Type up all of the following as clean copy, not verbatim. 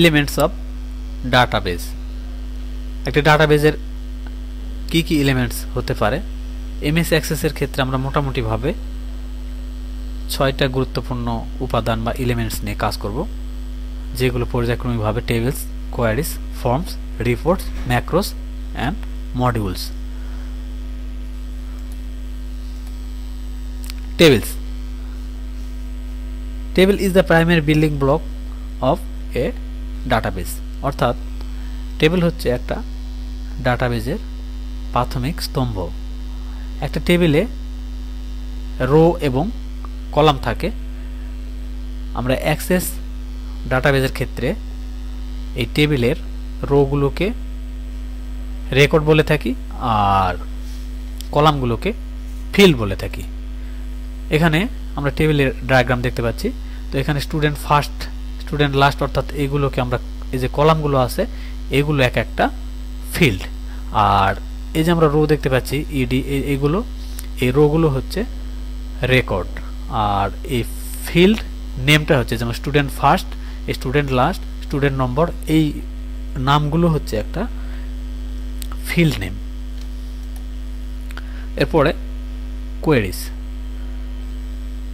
Elements of database. একটা ডাটাবেজের কি কি এলিমেন্টস হতে পারে? এমএস অ্যাক্সেসের ক্ষেত্রে আমরা মোটামুটিভাবে 6টা গুরুত্বপূর্ণ উপাদান বা এলিমেন্টস নিয়ে কাজ করব, যেগুলো পর্যায়ক্রমিকভাবে tables, queries, forms, reports, macros and modules. Tables. Table is the primary building block of a database. অর্থাৎ টেবিল হচ্ছে একটা ডাটাবেজের প্রাথমিক স্তম্ভ। একটা টেবিলে রো এবং কলাম থাকে। আমরা অ্যাক্সেস ডাটাবেজের ক্ষেত্রে এই টেবিলের রোগুলোকে রেকর্ড বলে থাকি আর কলামগুলোকে ফিল্ড বলে থাকি। এখানে আমরা টেবিলের ডায়াগ্রাম দেখতে পাচ্ছি। তো এখানে স্টুডেন্ট ফার্স্ট, স্টুডেন্ট লাস্ট, অর্থাৎ এগুলোকে আমরা, এই যে কলামগুলো আছে এগুলো এক একটা ফিল্ড। আর এই যে আমরা রো দেখতে পাচ্ছি ইডি, এগুলো, এই রোগুলো হচ্ছে রেকর্ড। আর এই ফিল্ড নেমটা হচ্ছে যেমন student first, student last, student number, এই নামগুলো হচ্ছে একটা ফিল্ড নেম। এরপরে কোয়েরিজ।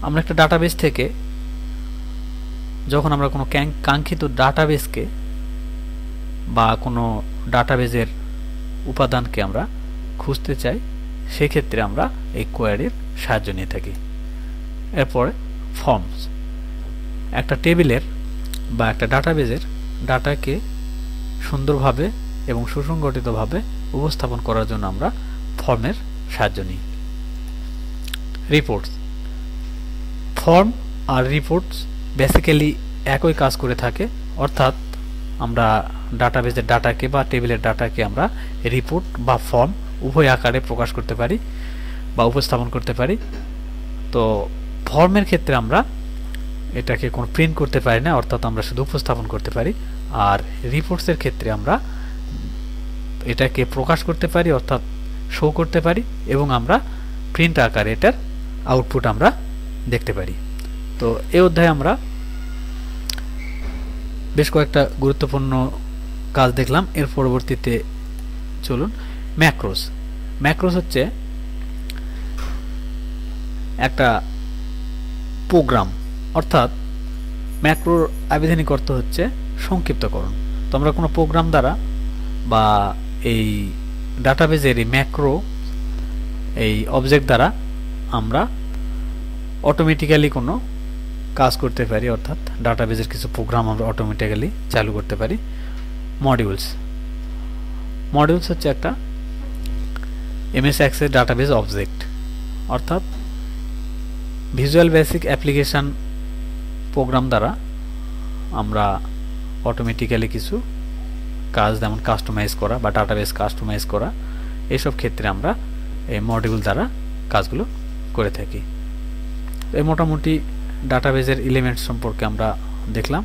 আমরা একটা ডাটাবেস থেকে যখন আমরা কোনো কাঙ্ক্ষিত ডাটাবেসকে বা কোনো ডাটাবেজের উপাদানকে আমরা খুঁজতে চাই, সেক্ষেত্রে আমরা এই কোয়ারির সাহায্য নিয়ে থাকি। এরপরে ফর্মস। একটা টেবিলের বা একটা ডাটাবেজের ডাটাকে সুন্দরভাবে এবং সুসংগঠিতভাবে উপস্থাপন করার জন্য আমরা ফর্মের সাহায্য নিই। রিপোর্টস। ফর্ম আর রিপোর্টস বেসিক্যালি একই কাজ করে থাকে। অর্থাৎ আমরা ডাটাবেজের ডাটাকে বা টেবিলের ডাটাকে আমরা রিপোর্ট বা ফর্ম উভয় আকারে প্রকাশ করতে পারি বা উপস্থাপন করতে পারি। তো ফর্মের ক্ষেত্রে আমরা এটাকে কোনো প্রিন্ট করতে পারি না, অর্থাৎ আমরা শুধু উপস্থাপন করতে পারি। আর রিপোর্টসের ক্ষেত্রে আমরা এটাকে প্রকাশ করতে পারি, অর্থাৎ শো করতে পারি, এবং আমরা প্রিন্ট আকারে এটার আউটপুট আমরা দেখতে পারি। তো এই অধ্যায়ে আমরা বেশ কয়েকটা গুরুত্বপূর্ণ কাজ দেখলাম। এর পরবর্তীতে চলুন ম্যাক্রোস। ম্যাক্রোস হচ্ছে একটা প্রোগ্রাম, অর্থাৎ ম্যাক্রোর আবিধানিক অর্থ হচ্ছে সংক্ষিপ্তকরণ। তো আমরা কোনো প্রোগ্রাম দ্বারা বা এই ডাটাবেজের এই ম্যাক্রো, এই অবজেক্ট দ্বারা আমরা অটোমেটিক্যালি কোনো কাজ করতে পারি, অর্থাৎ ডাটাবেজের কিছু প্রোগ্রাম আমরা অটোমেটিক্যালি চালু করতে পারি। মডিউলস। মডিউলস হচ্ছে একটা এমএস অ্যাক্সেস ডাটাবেজ অবজেক্ট, অর্থাৎ ভিজুয়াল বেসিক অ্যাপ্লিকেশন প্রোগ্রাম দ্বারা আমরা অটোমেটিক্যালি কিছু কাজ, যেমন কাস্টমাইজ করা বা ডাটাবেস কাস্টমাইজ করা, এইসব ক্ষেত্রে আমরা এই মডিউল দ্বারা কাজগুলো করে থাকি। এই মোটামুটি ডাটাবেজের এলিমেন্ট সম্পর্কে আমরা দেখলাম।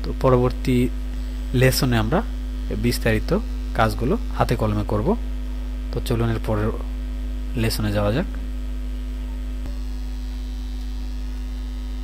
তো পরবর্তী লেসনে আমরা বিস্তারিত কাজগুলো হাতে কলমে করব। তো চলুন এর পরের লেসনে যাওয়া যাক।